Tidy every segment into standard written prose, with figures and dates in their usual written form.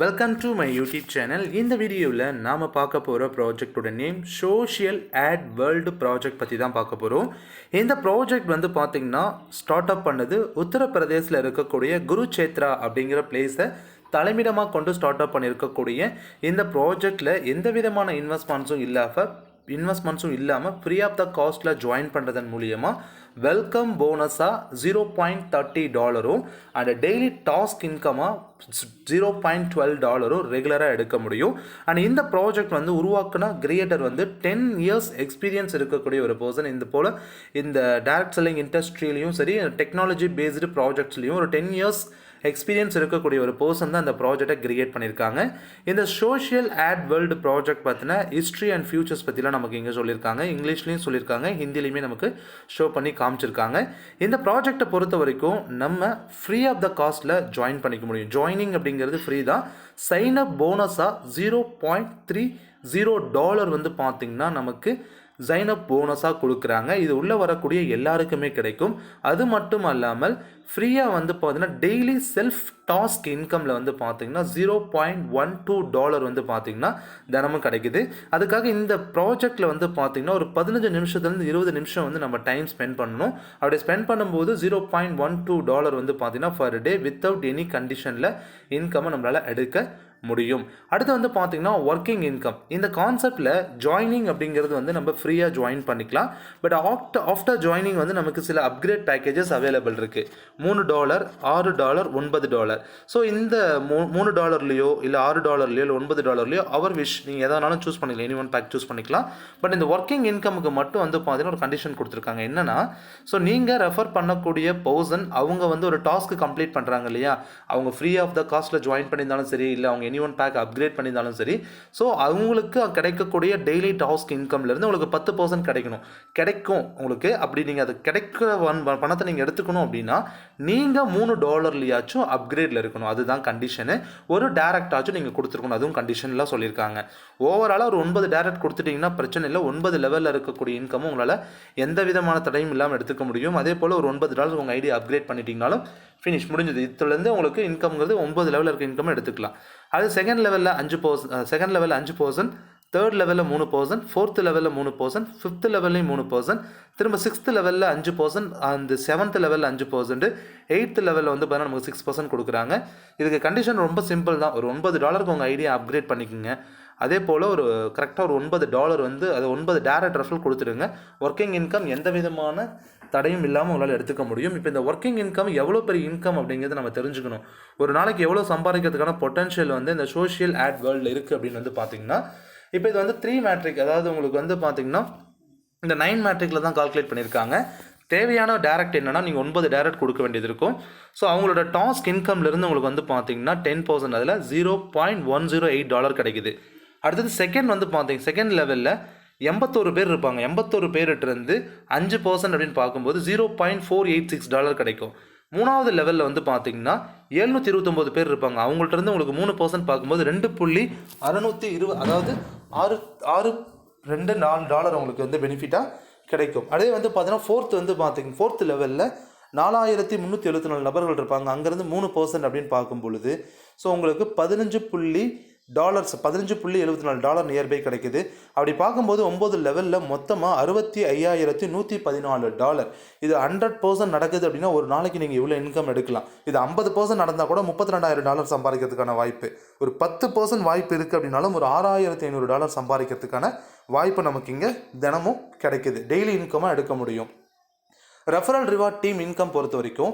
Welcome to my YouTube channel. இந்த வீடியோவில் நாம் பார்க்க போகிற ப்ராஜெக்டோட name social ad world project பற்றி தான் பார்க்க போகிறோம். இந்த ப்ராஜெக்ட் வந்து பார்த்திங்கன்னா ஸ்டார்ட் அப் பண்ணது உத்தரப்பிரதேசில் இருக்கக்கூடிய குருச்சேத்ரா அப்படிங்கிற பிளேஸை தலைமையிடமாக கொண்டு ஸ்டார்ட் அப் பண்ணியிருக்கக்கூடிய இந்த ப்ராஜெக்டில் எந்த விதமான இன்வெஸ்ட்மெண்ட்ஸும் இல்லாமல் ஃப்ரீ ஆஃப் த காஸ்ட்டில் ஜாயின் பண்ணுறதன் மூலியமாக வெல்கம் போனஸாக $0.30 அண்ட் டெய்லி டாஸ்க் இன்கமாக $0.12 ரெகுலராக எடுக்க முடியும். அண்ட் இந்த ப்ராஜெக்ட் வந்து உருவாக்குன கிரியேட்டர் வந்து 10 years எக்ஸ்பீரியன்ஸ் இருக்கக்கூடிய ஒரு பர்சன். இந்த டைரக்ட் செல்லிங் இண்டஸ்ட்ரியிலையும் சரி, டெக்னாலஜி பேஸ்டு ப்ராஜெக்ட்ஸ்லையும் ஒரு 10 years எக்ஸ்பீரியன்ஸ் இருக்கக்கூடிய ஒரு பர்சன் தான் இந்த ப்ராஜெக்டை கிரியேட் பண்ணியிருக்காங்க. இந்த சோஷியல் ஆட் வேர்ல்டு ப்ராஜெக்ட் பார்த்தினா ஹிஸ்ட்ரி அண்ட் ஃபியூச்சர்ஸ் பற்றிலாம் நமக்கு இங்கே சொல்லியிருக்காங்க, இங்கிலீஷ்லேயும் சொல்லியிருக்காங்க, ஹிந்திலையுமே நமக்கு ஷோ பண்ணி காமிச்சிருக்காங்க. இந்த ப்ராஜெக்டை பொறுத்த வரைக்கும் நம்ம ஃப்ரீ ஆஃப் த காஸ்ட்டில் ஜாயின் பண்ணிக்க முடியும். ஜாயினிங் அப்படிங்கிறது ஃப்ரீ தான். சைன் அப் போனஸாக $0.30 வந்து பார்த்திங்கன்னா நமக்கு சைன் அப் போனஸாக கொடுக்குறாங்க. இது உள்ளே வரக்கூடிய எல்லாருக்குமே கிடைக்கும். அது மட்டும் அல்லாமல் ஃப்ரீயாக வந்து பார்த்தீங்கன்னா டெய்லி செல்ஃப் டாஸ்க் இன்கமில் வந்து பார்த்தீங்கன்னா $0.12 வந்து பார்த்தீங்கன்னா தினமும் கிடைக்குது. அதுக்காக இந்த ப்ராஜெக்டில் வந்து பார்த்தீங்கன்னா ஒரு 15 நிமிஷத்துலேருந்து 20 நிமிஷம் வந்து நம்ம டைம் ஸ்பெண்ட் பண்ணணும். அப்படி ஸ்பெண்ட் பண்ணும்போது $0.12 வந்து பார்த்தீங்கன்னா பர் டே வித்தவுட் எனி கண்டிஷனில் இன்கம்மை நம்மளால் எடுக்க முடியும். அடுத்து வந்து பார்த்தீங்கன்னா ஒர்க்கிங் இன்கம். இந்த கான்செப்டில் ஜாயினிங் அப்படிங்கிறது வந்து நம்ம ஃப்ரீயாக ஜாயின் பண்ணிக்கலாம். பட் ஆஃப்டர் ஜாயினிங் வந்து நமக்கு சில அப்கிரேட் பேக்கேஜஸ் அவைலபிள் இருக்குது. $3, $6, $9. ஸோ இந்த $3 இல்லை $6 இல்லை $9 அவர் விஷ், நீங்கள் எதானாலும் சூஸ் பண்ணிக்கலாம், எனி ஒன் பேக் சூஸ் பண்ணிக்கலாம். பட் இந்த ஒர்க்கிங் இன்கமுக்கு மட்டும் வந்து பார்த்தீங்கன்னா ஒரு கண்டிஷன் கொடுத்துருக்காங்க. என்னன்னா, ஸோ நீங்கள் ரெஃபர் பண்ணக்கூடிய பர்சன் அவங்க வந்து ஒரு டாஸ்க்கு கம்ப்ளீட் பண்ணுறாங்க இல்லையா, அவங்க ஃப்ரீ ஆஃப் த காஸ்ட்டில் ஜாயின் பண்ணியிருந்தாலும் சரி, இல்லை அவங்க எனி ஒன் பேக் அப்கிரேட் பண்ணியிருந்தாலும் சரி, ஸோ அவங்களுக்கு கிடைக்கக்கூடிய டெய்லி டாஸ்க் இன்கம்லேருந்து உங்களுக்கு 10% கிடைக்கும் உங்களுக்கு. அப்படி நீங்கள் அது கிடைக்கிற பணத்தை நீங்கள் எடுத்துக்கணும் அப்படின்னா நீங்கள் $3 அப்கிரேடில் இருக்கணும். அதுதான் கண்டிஷனு. ஒரு டேரக்டாச்சும் நீங்கள் கொடுத்துருக்கணும், அதுவும் கண்டிஷன்லாம் சொல்லியிருக்காங்க. ஓவராலாக ஒரு 9 டேரக்ட் கொடுத்துட்டிங்கன்னா பிரச்சனை இல்லை. 9 லெவலில் இருக்கக்கூடிய இன்கமும் உங்களால் எந்த விதமான தடையும் இல்லாமல் எடுத்துக்க முடியும். அதே போல் ஒரு $9 உங்கள் ஐடி அப்கிரேட் பண்ணிட்டீங்கனாலும் ஃபினிஷ், முடிஞ்சது. இதுலேருந்து உங்களுக்கு இன்கம்ங்கிறது 9 லெவலில் இருக்க இன்கம் எடுத்துக்கலாம். அது செகண்ட் லெவலில் 5%, தேர்ட் லெவலில் 3%, ஃபோர்த் லெவலில் 3%, ஃபிஃப்த் லெவல்லையும் 3%, திரும்ப 6th லெவலில் 5%, அந்த 7th லெவலில் 5%, 8th லெவலில் வந்து பார்த்தீங்கன்னா நமக்கு 6% கொடுக்குறாங்க. இதுக்கு கண்டிஷன் ரொம்ப சிம்பிள் தான். ஒரு $9 உங்கள் ஐடியா அப்கிரேட் பண்ணிக்கோங்க. அதே போல் ஒரு கரெக்டாக ஒரு $9 வந்து அது 9 டேரக்ட் ரெஃபரல் கொடுத்துடுங்க. ஒர்க்கிங் இன்கம் எந்த விதமான தடையும் இல்லாமல் உங்களால் எடுத்துக்க முடியும். இப்போ இந்த ஒர்க்கிங் இன்கம் எவ்வளோ பெரிய இன்கம் அப்படிங்கிறது நம்ம தெரிஞ்சுக்கணும். ஒரு நாளைக்கு எவ்வளோ சம்பாதிக்கிறதுக்கான பொட்டன்ஷியல் வந்து இந்த சோஷியல் ஆட் வேர்ல்டில் இருக்குது அப்படின்னு வந்து பார்த்தீங்கன்னா, இப்போ இது வந்து 3 மேட்ரிக், அதாவது உங்களுக்கு வந்து பார்த்தீங்கன்னா இந்த 9 மேட்ரிக்கில் தான் கால்குலேட் பண்ணியிருக்காங்க. தேவையான டேரக்ட் என்னென்னா நீங்கள் 9 டேரக்ட் கொடுக்க வேண்டியது இருக்கும். ஸோ அவங்களோட டாஸ்க் இன்கம்லேருந்து உங்களுக்கு வந்து பார்த்தீங்கன்னா 10% அதில் $0.108 கிடைக்குது. அடுத்தது செகண்ட் வந்து செகண்ட் லெவலில் 81 பேர் இருப்பாங்க. 81 பேர்கிட்டருந்து 5% அப்படின்னு பார்க்கும்போது $0.486 கிடைக்கும். மூணாவது லெவலில் வந்து பார்த்தீங்கன்னா 729 பேர் இருப்பாங்க. அவங்கள்ட்ட இருந்து உங்களுக்கு 3% பார்க்கும்போது $2.620, அதாவது $6.24 உங்களுக்கு வந்து பெனிஃபிட்டாக கிடைக்கும். அதே வந்து பார்த்தீங்கன்னா ஃபோர்த் லெவலில் 4374 நபர்கள் இருப்பாங்க. அங்கேருந்து 3% அப்படின்னு பார்க்கும் பொழுது ஸோ உங்களுக்கு $15.74 நியர்பை கிடைக்குது. அப்படி பார்க்கும்போது 9 லெவலில் மொத்தமாக $65,114. இது 100% நடக்குது அப்படின்னா ஒரு நாளைக்கு நீங்கள் இவ்வளோ இன்கம் எடுக்கலாம். இது 50% நடந்தால் கூட $32,000 சம்பாதிக்கிறதுக்கான வாய்ப்பு. ஒரு 10% வாய்ப்பு இருக்குது அப்படின்னாலும் ஒரு $6,500 சம்பாதிக்கிறதுக்கான வாய்ப்பு நமக்கு இங்கே தினமும் கிடைக்குது. டெய்லி இன்கமாக எடுக்க முடியும். ரெஃபரல் ரிவார்ட் டீம் இன்கம் பொறுத்த வரைக்கும்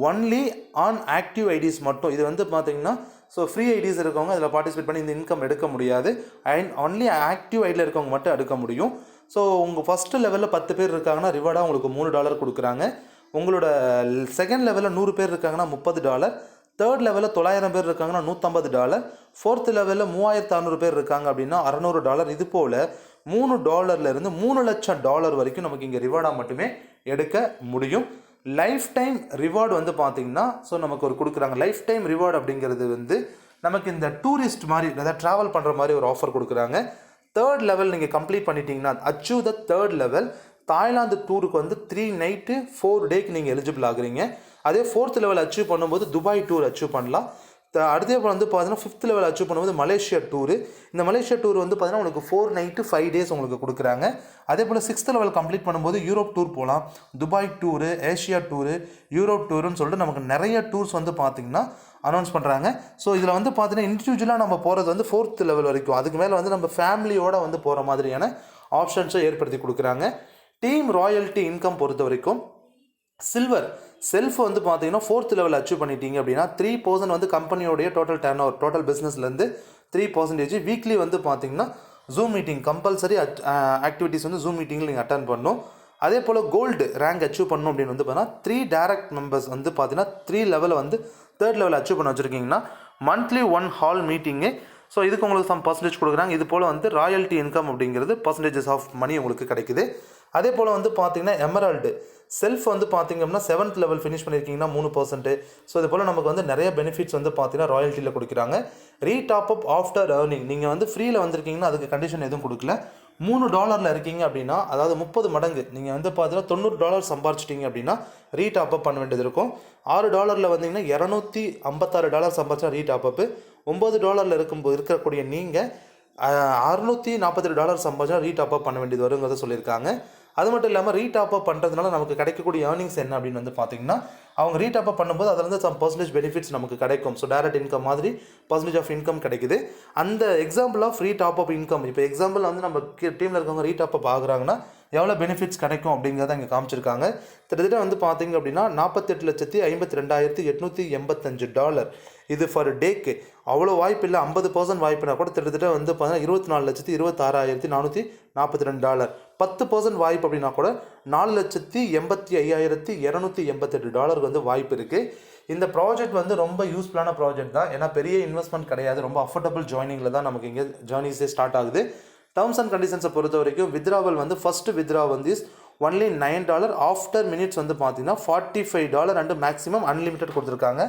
ஒன்லி ஆன் ஆக்டிவ் ஐடிஸ் மட்டும். இது வந்து பார்த்தீங்கன்னா ஸோ ஃப்ரீ ஐடிஸ் இருக்கவங்க அதில் பார்ட்டிசிபேட் பண்ணி இந்த இன்கம் எடுக்க முடியாது. அண்ட் ஒன்லி ஆக்டிவ் ஐடியில் இருக்கவங்க மட்டும் எடுக்க முடியும். ஸோ உங்கள் ஃபஸ்ட்டு லெவலில் 10 பேர் இருக்காங்கன்னா ரிவார்டாக உங்களுக்கு $3 கொடுக்குறாங்க. உங்களோட செகண்ட் லெவலில் 100 பேர் இருக்காங்கன்னா $30, தேர்ட் லெவலில் 900 பேர் இருக்காங்கன்னா $150, ஃபோர்த் லெவலில் 3600 பேர் இருக்காங்க அப்படின்னா $600. இது போல் $3 3 லட்சம் வரைக்கும் நமக்கு இங்கே ரிவார்டாக மட்டுமே எடுக்க முடியும். லைஃப் டைம் ரிவார்டு வந்து பார்த்தீங்கன்னா ஸோ நமக்கு ஒரு கொடுக்குறாங்க. லைஃப் டைம் ரிவார்டு அப்படிங்கிறது வந்து நமக்கு இந்த டூரிஸ்ட் மாதிரி, அதாவது ட்ராவல் பண்ணுற மாதிரி ஒரு ஆஃபர் கொடுக்குறாங்க. தேர்ட் லெவல் நீங்கள் கம்ப்ளீட் பண்ணிட்டீங்கன்னா achieve the third level, Thailand டூருக்கு வந்து 3 night 4 day நீங்கள் எலிஜிபிள் ஆகுறீங்க. அதே ஃபோர்த் லெவல் அச்சீவ் பண்ணும்போது துபாய் டூர் அச்சீவ் பண்ணலாம். அடுத்தே வந்து பார்த்தீங்கன்னா 5th லெவல் அச்சீவ் பண்ணும்போது மலேசியா டூரு. இந்த மலேசியா டூர் வந்து பார்த்தீங்கன்னா உங்களுக்கு 4 நைட்டு 5 டேஸ் உங்களுக்கு கொடுக்குறாங்க. அதே போல் 6th லெவல் கம்ப்ளீட் பண்ணும்போது யூரோப் டூர் போகலாம், Dubai tour, Asia tour, Europe டூருன்னு சொல்லிட்டு நமக்கு நிறைய டூர்ஸ் வந்து பார்த்திங்கன்னா அனௌன்ஸ் பண்ணுறாங்க. ஸோ இதில் வந்து பார்த்தீங்கன்னா இண்டிவிஜுவலாக நம்ம போகிறது வந்து 4th லெவல் வரைக்கும். அதுக்கு மேலே வந்து நம்ம ஃபேமிலியோடு வந்து போகிற மாதிரியான ஆப்ஷன்ஸை ஏற்படுத்தி கொடுக்குறாங்க. டீம் ராயல்ட்டி இன்கம் பொறுத்த வரைக்கும் சில்வர் செல்ஃப் வந்து பார்த்தீங்கன்னா 4th லெவல் அச்சீவ் பண்ணிட்டீங்க அப்படின்னா 3% வந்து கம்பெனியோடைய டோட்டல் டர்ன் ஓவர் டோட்டல் பிஸ்னஸ்லேருந்து 3%. வீக்லி வந்து பார்த்தீங்கன்னா ஜூம் மீட்டிங் கம்பல்சரி ஆக்டிவிட்டீஸ் வந்து ஜூம் மீட்டிங்கில் நீங்கள் அட்டன் பண்ணணும். அதே போல் கோல்டு ரேங்க் அச்சீவ் பண்ணணும் அப்படின்னு வந்து பார்த்தீங்கன்னா 3 டைரக்ட் மெம்பர்ஸ் வந்து பார்த்தீங்கன்னா 3 லெவலில் வந்து 3rd லெவல் அச்சீவ் பண்ண வச்சுருக்கீங்கன்னா மந்த்லி 1 ஹால் மீட்டிங்கு. ஸோ இதுக்கு உங்களுக்கு சம் பர்சன்டேஜ் கொடுக்குறாங்க. இது போல் வந்து ராயல்ட்டி இன்கம் அப்படிங்கிறது பர்சன்டேஜஸ் ஆஃப் மணி உங்களுக்கு கிடைக்குது. அதே போல் வந்து பார்த்தீங்கன்னா எமரால்டு செல்ஃப் வந்து பார்த்திங்க அப்படின்னா 7th லெவல் ஃபினிஷ் பண்ணியிருக்கீங்கன்னா 3%. ஸோ இது போல் நமக்கு வந்து நிறைய பெனிஃபிட்ஸ் வந்து பார்த்தீங்கன்னா ராயல்ட்டியில் கொடுக்குறாங்க. ரீடாப் அப் ஆஃப்டர் ஏர்னிங் நீங்கள் வந்து ஃப்ரீயில் வந்திருக்கீங்கன்னா அதுக்கு கண்டிஷன் எதுவும் கொடுக்கல. $3 இருக்கீங்க அப்படின்னா அதாவது 30 மடங்கு நீங்கள் வந்து பார்த்தீங்கன்னா $90 சம்பாரிச்சிட்டிங்க அப்படின்னா ரீடாப் அப் பண்ண வேண்டியது இருக்கும். $6 வந்தீங்கன்னா $256 சம்பாரிச்சா ரீடாப் அப்பு. $9 இருக்கக்கூடிய நீங்கள் $642 சம்பாதிச்சா ரீடாப் அப் பண்ண வேண்டியது வருங்கிறத சொல்லியிருக்காங்க. அது மட்டும் இல்லாமல் ரீடாப் அப் பண்ணுறதுனால நமக்கு கிடைக்கக்கூடிய ஏர்னிங்ஸ் என்ன அப்படின்னு வந்து பார்த்தீங்கன்னா அவங்க ரீடாப் அப் பண்ணும்போது அதில் சம் பர்சன்டேஜ் பெனிஃபிட்ஸ் நமக்கு கிடைக்கும். ஸோ டைரக்ட் இன்கம் மாதிரி பர்சன்டேஜ் ஆஃப் இன்கம் கிடைக்குது. அந்த எக்ஸாம்பிள் ஆஃப் ரீடாப் அப் இன்கம் இப்போ எக்ஸாம்பிள் வந்து நம்ம டீமில் இருக்கவங்க ரீடாப் அப் ஆகுறாங்கன்னா எவ்வளோ பெனிஃபிட்ஸ் கிடைக்கும் அப்படிங்கிறத இங்கே காமிச்சிருக்காங்க. கிட்டத்தட்ட வந்து பார்த்தீங்க அப்படின்னா $48,52,885. இது ஃபார் டேக்கு அவ்வளோ வாய்ப்பு இல்லை, 50% வாய்ப்புனா கூட கிட்டத்தட்ட வந்து பார்த்தீங்கன்னா $24,26,442. 10% வாய்ப்பு அப்படின்னா கூட $4,85,288 வந்து வாய்ப்பு இருக்குது. இந்த ப்ராஜெக்ட் வந்து ரொம்ப யூஸ்ஃபுல்லான ப்ராஜெக்ட் தான். ஏன்னா பெரிய இன்வெஸ்ட்மெண்ட் கிடையாது, ரொம்ப அஃபோர்டபுள் ஜாயினிங்கில் தான் நமக்கு இங்கே ஜேர்னிஸே ஸ்டார்ட் ஆகுது. டேர்ம்ஸ் அண்ட் கண்டிஷன்ஸை பொறுத்த வரைக்கும் வித்ராவல் வந்து ஃபஸ்ட்டு வித்ரா வந்து ஒன்லி $9. ஆஃப்டர் மினிட்ஸ் வந்து பார்த்தீங்கன்னா $45 அண்டு மேக்ஸிமம் அன்லிமிட்டட் கொடுத்துருக்காங்க.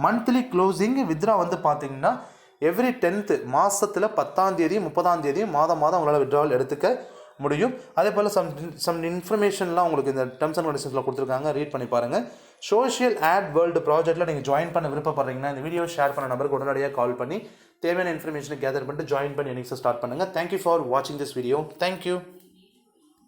மந்த்லி க்ளோசிங் வித்ரா வந்து பார்த்தீங்கன்னா எவ்ரி 10th மாதத்தில் 10ஆம் தேதி 30ஆம் தேதி மாதம் உங்களால் வித்ராவல் எடுத்துக்க முடியும். அதே போல் சம் இன்ஃபர்மேஷன்லாம் உங்களுக்கு இந்த டேர்ம்ஸ் அண்ட் கண்டிஷன்ஸில் கொடுத்துருக்காங்க, ரீட் பண்ணி பாருங்கள். சோஷியல் ஆட் வேர்ல்டு ப்ராஜெக்ட்டில் நீங்கள் ஜாயின் பண்ண விருப்பப்படுறீங்கன்னா இந்த வீடியோ ஷேர் பண்ண நம்பருக்கு உடனடியாக கால் பண்ணி தேவையான இன்ஃபர்மேஷனை கேதர் பண்ணிட்டு ஜாயின் பண்ணி எனிக்ஸை ஸ்டார்ட் பண்ணுங்கள். தேங்க்யூ ஃபார் வாட்சிங் திஸ் வீடியோ. தேங்க்யூ.